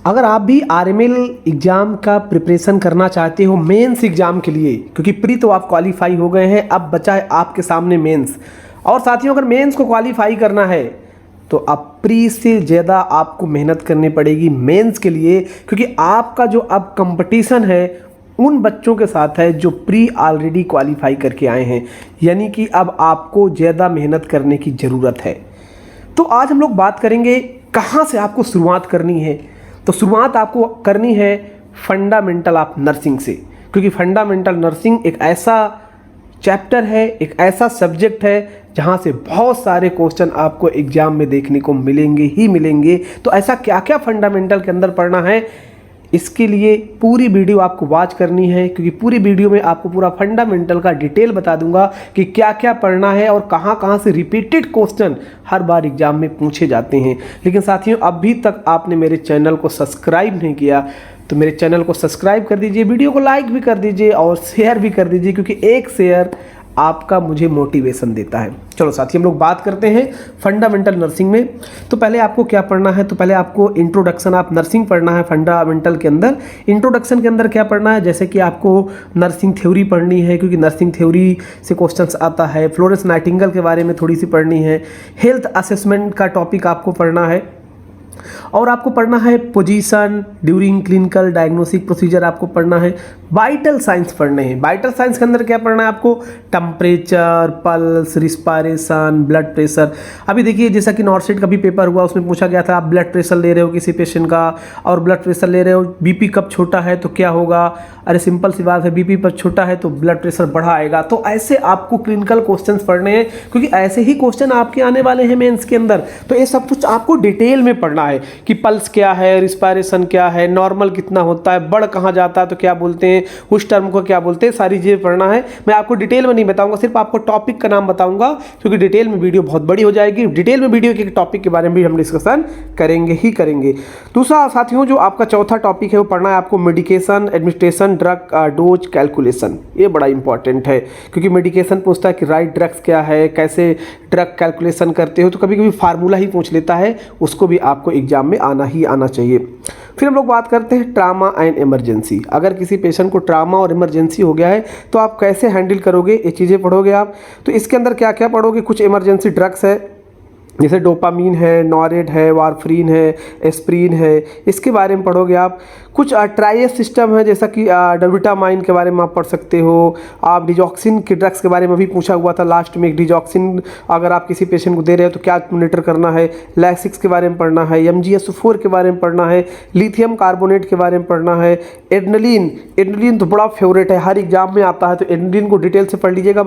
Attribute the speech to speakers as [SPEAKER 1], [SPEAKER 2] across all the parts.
[SPEAKER 1] अगर आप भी आरएमएल एग्ज़ाम का प्रिपरेशन करना चाहते हो मेंस एग्ज़ाम के लिए, क्योंकि प्री तो आप क्वालिफाई हो गए हैं, अब बचा है आपके सामने मेंस। और साथियों, अगर मेंस को क्वालिफाई करना है तो अब प्री से ज़्यादा आपको मेहनत करनी पड़ेगी मेंस के लिए, क्योंकि आपका जो अब कंपटीशन है उन बच्चों के साथ है जो प्री ऑलरेडी क्वालिफाई करके आए हैं, यानी कि अब आपको ज़्यादा मेहनत करने की ज़रूरत है। तो आज हम लोग बात करेंगे कहाँ से आपको शुरुआत करनी है। तो शुरुआत आपको करनी है फंडामेंटल ऑफ नर्सिंग से, क्योंकि फंडामेंटल नर्सिंग एक ऐसा चैप्टर है, एक ऐसा सब्जेक्ट है जहाँ से बहुत सारे क्वेश्चन आपको एग्जाम में देखने को मिलेंगे ही मिलेंगे। तो ऐसा क्या क्या फंडामेंटल के अंदर पढ़ना है, इसके लिए पूरी वीडियो आपको वॉच करनी है, क्योंकि पूरी वीडियो में आपको पूरा फंडामेंटल का डिटेल बता दूंगा कि क्या क्या पढ़ना है और कहाँ कहाँ से रिपीटेड क्वेश्चन हर बार एग्जाम में पूछे जाते हैं। लेकिन साथियों, अभी तक आपने मेरे चैनल को सब्सक्राइब नहीं किया तो मेरे चैनल को सब्सक्राइब कर दीजिए, वीडियो को लाइक भी कर दीजिए और शेयर भी कर दीजिए, क्योंकि एक शेयर आपका मुझे मोटिवेशन देता है। चलो साथी, हम लोग बात करते हैं फंडामेंटल नर्सिंग में। तो पहले आपको क्या पढ़ना है, तो पहले आपको इंट्रोडक्शन ऑफ नर्सिंग पढ़ना है फंडामेंटल के अंदर। इंट्रोडक्शन के अंदर क्या पढ़ना है, जैसे कि आपको नर्सिंग थ्योरी पढ़नी है, क्योंकि नर्सिंग थ्योरी से क्वेश्चंस आता है। फ्लोरेंस नाइटिंगेल के बारे में थोड़ी सी पढ़नी है। हेल्थ असेसमेंट का टॉपिक आपको पढ़ना है, और आपको पढ़ना है position during clinical diagnostic procedure आपको पढ़ना है। वाइटल साइंस पढ़ने हैं। वाइटल साइंस के अंदर क्या पढ़ना है आपको, temperature, pulse, respiration, blood pressure. अभी देखिए, जैसा कि नॉर्सेट का भी पेपर हुआ, उसमें पूछा गया था आप ब्लड प्रेशर ले रहे हो किसी पेशेंट का और ब्लड प्रेशर ले रहे हो, बीपी कब छोटा है तो क्या होगा। अरे सिंपल सी बात है, बीपी पर छोटा है तो ब्लड प्रेशर बढ़ा आएगा। तो ऐसे आपको क्लिनिकल क्वेश्चंस पढ़ने हैं, क्योंकि ऐसे ही क्वेश्चन आपके आने वाले हैं मेंस के अंदर। तो ये सब कुछ आपको डिटेल में पढ़ना है कि पल्स क्या है, रिस्पायरेशन क्या है, नॉर्मल कितना होता है, बढ़ कहाँ जाता है तो क्या बोलते हैं, उस टर्म को क्या बोलते हैं, सारी चीज़ें पढ़ना है। मैं आपको डिटेल में नहीं बताऊंगा, सिर्फ आपको टॉपिक का नाम बताऊंगा, क्योंकि डिटेल में वीडियो बहुत बड़ी हो जाएगी। डिटेल में वीडियो के टॉपिक के बारे में भी हम डिस्कशन करेंगे ही करेंगे। दूसरा साथियों, जो आपका चौथा टॉपिक है वो पढ़ना है आपको medication administration, drug dose calculation. ये बड़ा इंपॉर्टेंट है, क्योंकि मेडिकेशन पूछता है कि राइट ड्रग्स क्या है, कैसे ड्रग कैलकुलेशन करते हो, तो कभी कभी फार्मूला ही पूछ लेता है, उसको भी आपको एग्जाम में आना ही आना चाहिए। फिर हम लोग बात करते हैं ट्रामा एंड इमरजेंसी। अगर किसी पेशेंट को ट्रामा और इमरजेंसी हो गया है तो आप कैसे हैंडल करोगे, ये चीज़ें पढ़ोगे आप। तो इसके अंदर क्या क्या पढ़ोगे, कुछ इमरजेंसी ड्रग्स है जैसे डोपामीन है, नॉरेड है, वारफ्रीन है, एस्प्रीन है, इसके बारे में पढ़ोगे आप। कुछ ट्राइएस सिस्टम है, जैसा कि डोबिटामाइन के बारे में आप पढ़ सकते हो। आप डिजॉक्सिन के ड्रग्स के बारे में भी पूछा हुआ था लास्ट में, डिजॉक्सिन अगर आप किसी पेशेंट को दे रहे हो तो क्या मॉनिटर करना है। लैक्सिक्स के बारे में पढ़ना है, MgSO4 के बारे में पढ़ना है, लिथियम कार्बोनेट के बारे में पढ़ना है। एड्रेनलिन तो बड़ा फेवरेट है, हर एग्जाम में आता है, तो एड्रेनलिन को डिटेल से पढ़ लीजिएगा।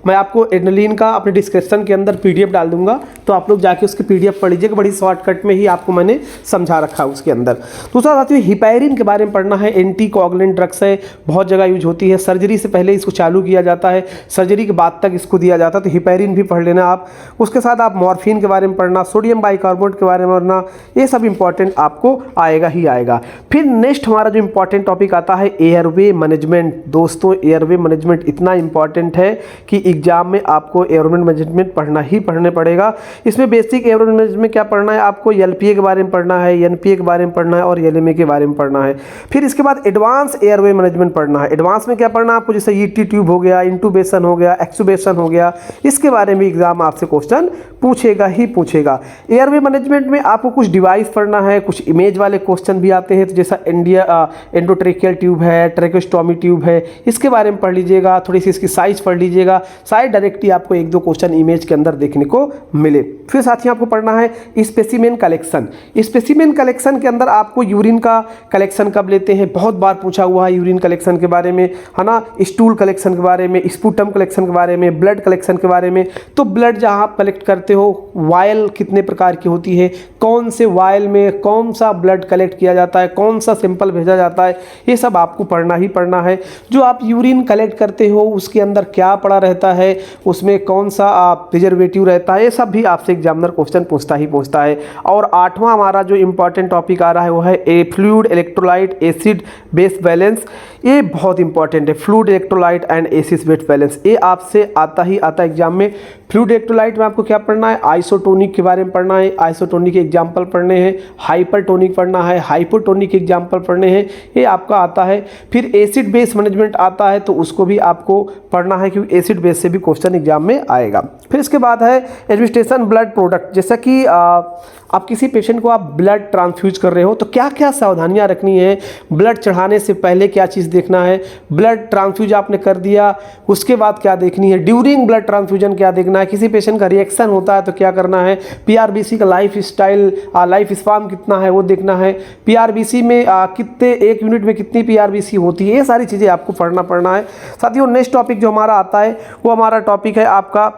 [SPEAKER 1] मैं आपको एड्रेनलिन का अपने डिस्क्रिप्शन के अंदर PDF डाल दूंगा, तो आप लोग जाके उसकी PDF पढ़ लीजिएगा, बड़ी शॉर्टकट में ही आपको मैंने समझा रखा है उसके अंदर। दूसरा साथियों, हिपैरिन के बारे में पढ़ना है। एंटी कोगुलेंट ड्रग्स है, बहुत जगह यूज होती है, सर्जरी से पहले इसको चालू किया जाता है, सर्जरी के बाद तक इसको दिया जाता है, तो हिपैरिन भी पढ़ लेना आप। उसके साथ आप मॉर्फिन के बारे में पढ़ना, सोडियम बाइकार्बोनेट के बारे में पढ़ना, ये सब इंपॉर्टेंट आपको आएगा ही आएगा। फिर नेक्स्ट हमारा जो इंपॉर्टेंट टॉपिक आता है एयरवे मैनेजमेंट। दोस्तों, एयरवे मैनेजमेंट इतना इंपॉर्टेंट है कि एग्जाम में आपको एयरवे मैनेजमेंट पढ़ना ही पड़ेगा। इसमें बेसिक एयरवे मैनेजमेंट क्या पढ़ना है आपको, LPA के बारे में पढ़ना है, NPA के बारे में पढ़ना है और LMA के बारे में पढ़ना है। फिर इसके बाद एडवांस एयरवे मैनेजमेंट पढ़ना है। एडवांस में क्या पढ़ना है आपको, जैसे ET ट्यूब हो गया, इंटूबेशन हो गया, एक्सुबेशन हो गया, इसके बारे में एग्जाम आपसे क्वेश्चन पूछेगा ही पूछेगा। एयरवे मैनेजमेंट में आपको कुछ डिवाइस पढ़ना है, कुछ इमेज वाले क्वेश्चन भी आते हैं, तो जैसा एंडोट्रेकियल ट्यूब है, ट्रेकोस्टोमी ट्यूब है, इसके बारे में पढ़ लीजिएगा। थोड़ी सी इसकी साइज पढ़ लीजिएगा, शायद डायरेक्टली आपको 1-2 क्वेश्चन इमेज के अंदर देखने को मिले। फिर साथियों, आपको पढ़ना है स्पेसिमेन कलेक्शन। स्पेसिमेन कलेक्शन के अंदर आपको यूरिन का कलेक्शन कब लेते हैं, बहुत बार पूछा हुआ है यूरिन कलेक्शन के बारे में, है ना। स्टूल कलेक्शन के बारे में, स्पूटम कलेक्शन के बारे में, ब्लड कलेक्शन के बारे में। तो ब्लड जहाँ आप कलेक्ट करते हो, वायल कितने प्रकार की होती है, कौन से वायल में कौन सा ब्लड कलेक्ट किया जाता है, कौन सा सैंपल भेजा जाता है, ये सब आपको पढ़ना ही पढ़ना है। जो आप यूरिन कलेक्ट करते हो उसके अंदर क्या पड़ा रहता है, उसमें कौन सा प्रिजर्वेटिव रहता है, ये सब भी आपसे एग्जामिनर क्वेश्चन पूछता है। और 8वां हमारा जो इंपॉर्टेंट टॉपिक आ रहा है वो है ए fluid electrolyte acid base balance. ये बहुत इंपॉर्टेंट है, fluid electrolyte and acid base balance. ये आपसे आता ही आता एग्जाम में। फ्लूइड इलेक्ट्रोलाइट में आपको क्या पढ़ना है, आइसोटोनिक के बारे में पढ़ना है, आइसोटोनिक के एग्जाम्पल पढ़ने हैं, हाइपरटोनिक पढ़ना है, हाइपोटोनिक के एग्जाम्पल पढ़ने हैं, ये आपका आता है। फिर एसिड बेस मैनेजमेंट आता है तो उसको भी आपको पढ़ना है, क्योंकि एसिड बेस से भी क्वेश्चन एग्जाम में आएगा। फिर इसके बाद है एडमिनिस्ट्रेशन ब्लड प्रोडक्ट। जैसा कि आप किसी पेशेंट को आप ब्लड ट्रांसफ्यूज कर रहे हो तो क्या क्या सावधानियां रखनी है, ब्लड चढ़ाने से पहले क्या चीज़ देखना है, ब्लड ट्रांसफ्यूज आपने कर दिया उसके बाद क्या देखनी है, ड्यूरिंग ब्लड ट्रांसफ्यूजन क्या देखना है, किसी पेशेंट का रिएक्शन होता है तो क्या करना है, पीआरबीसी का लाइफ स्पैन कितना है वो देखना है, पीआरबीसी में कितने एक यूनिट में कितनी पीआरबीसी होती है, ये सारी चीज़ें आपको पढ़ना है। साथियों नेक्स्ट टॉपिक जो हमारा आता है वो हमारा टॉपिक है आपका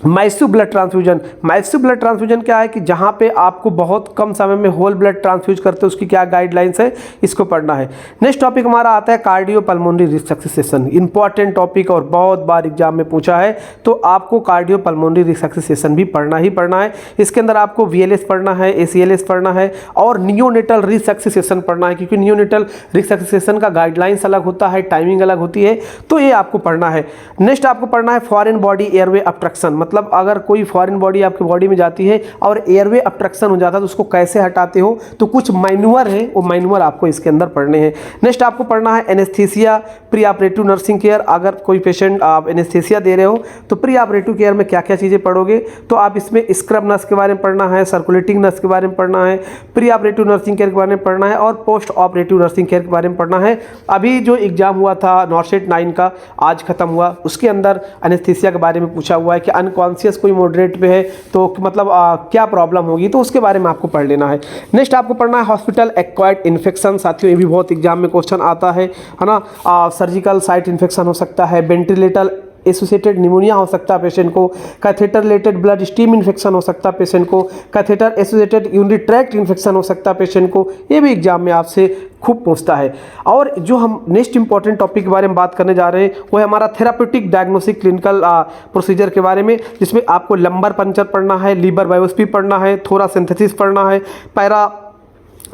[SPEAKER 1] massive blood transfusion. Massive blood transfusion क्या है कि जहाँ पे आपको बहुत कम समय में होल ब्लड ट्रांसफ्यूज करते हैं उसकी क्या गाइडलाइंस है, इसको पढ़ना है। नेक्स्ट टॉपिक हमारा आता है कार्डियोपल्मोनरी रिसक्सेशन। इंपॉर्टेंट टॉपिक और बहुत बार एग्जाम में पूछा है, तो आपको कार्डियोपल्मोनरी रिसक्सेशन भी पढ़ना ही पढ़ना है। इसके अंदर आपको वीएलएस पढ़ना है, एसीएलएस पढ़ना है और नियोनेटल रिसक्सेशन पढ़ना है, क्योंकि नियोनेटल रिसक्सेशन का गाइडलाइंस अलग होता है, टाइमिंग अलग होती है, तो ये आपको पढ़ना है। नेक्स्ट आपको पढ़ना है फॉरेन बॉडी एयरवे ऑब्स्ट्रक्शन। मतलब अगर कोई फॉरेन बॉडी आपकी बॉडी में जाती है और एयरवे ऑब्स्ट्रक्शन हो जाता है तो उसको कैसे हटाते हो, तो कुछ मैनुअर है, वो मैनुअर आपको इसके अंदर पढ़ने हैं। नेक्स्ट आपको पढ़ना है anaesthesia pre operative nursing care. अगर कोई पेशेंट आप एनेस्थीसिया दे रहे हो तो प्री ऑपरेटिव केयर में क्या क्या चीज़ें पढ़ोगे, तो आप इसमें स्क्रब नर्स के बारे में पढ़ना है, सर्कुलेटिंग नर्स के बारे में पढ़ना है, प्री ऑपरेटिव नर्सिंग केयर के बारे में पढ़ना है और पोस्ट ऑपरेटिव नर्सिंग केयर के बारे में पढ़ना है। अभी जो एग्जाम हुआ था नॉर्सेट 9 का आज खत्म हुआ, उसके अंदर एनेस्थीसिया के बारे में पूछा हुआ है कि अनकॉन्शियस कोई मॉडरेट पे है तो मतलब क्या प्रॉब्लम होगी, तो उसके बारे में आपको पढ़ लेना है। नेक्स्ट आपको पढ़ना है हॉस्पिटल एक्वायर्ड इन्फेक्शन। साथियों ये भी बहुत एग्जाम में क्वेश्चन आता है ना। सर्जिकल साइट इन्फेक्शन हो सकता है, वेंटिलेटर एसोसिएटेड निमोनिया हो सकता है पेशेंट को, catheter related blood steam infection हो सकता है पेशेंट को, catheter associated urinary tract infection हो सकता है पेशेंट को, ये भी एग्जाम में आपसे खूब पूछता है। और जो हम नेक्स्ट इंपॉर्टेंट टॉपिक के बारे में बात करने जा रहे हैं वो है हमारा थेराप्यूटिक डायग्नोस्टिक क्लिनिकल प्रोसीजर के बारे में, जिसमें आपको लंबर पंचर पढ़ना है, लीवर बायोप्सी पढ़ना है, थोड़ा सिंथेसिस पढ़ना है, पैरा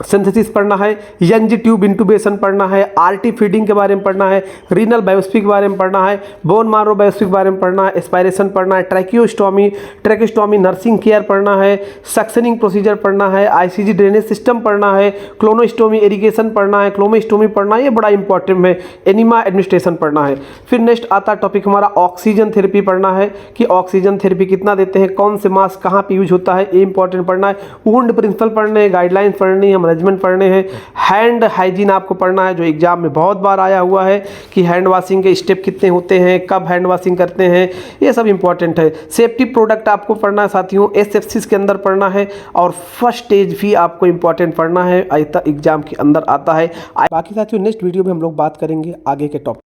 [SPEAKER 1] सिंथेसिस पढ़ना है, यंग ट्यूब इंटूबेशन पढ़ना है, आरटी फीडिंग के बारे में पढ़ना है, रीनल बायोप्सी के बारे में पढ़ना है, बोन मारो बायोप्सी के बारे में पढ़ना है, एस्पायरेशन पढ़ना है, ट्रैकियोस्टोमी नर्सिंग केयर पढ़ना है, सक्शनिंग प्रोसीजर पढ़ना है, आईसीजी ड्रेनेज सिस्टम पढ़ना है, क्लोनोस्टोमी इरिगेशन पढ़ना है, क्लोमोस्टोमी पढ़ना है, ये बड़ा इंपॉर्टेंट है, एनिमा एडमिनिस्ट्रेशन पढ़ना है। फिर नेक्स्ट आता टॉपिक हमारा ऑक्सीजन थेरेपी पढ़ना है कि ऑक्सीजन थेरेपी कितना देते हैं, कौन से मास्क कहाँ पे यूज होता है, ये इंपॉर्टेंट पढ़ना है। वुंड प्रिंसिपल पढ़ने हैं, गाइडलाइंस पढ़नी है, मैनेजमेंट पढ़ने हैं। हैंड हाइजीन आपको पढ़ना है, जो एग्जाम में बहुत बार आया हुआ है कि हैंड वॉशिंग के स्टेप कितने होते हैं, कब हैंड वॉशिंग करते हैं, ये सब इंपॉर्टेंट है। सेफ्टी प्रोडक्ट आपको पढ़ना है साथियों, एसेप्सिस के अंदर पढ़ना है और फर्स्ट एज भी आपको इंपॉर्टेंट पढ़ना है, एग्जाम के अंदर आता है। बाकी साथियों नेक्स्ट वीडियो में हम लोग बात करेंगे आगे के टॉपिक।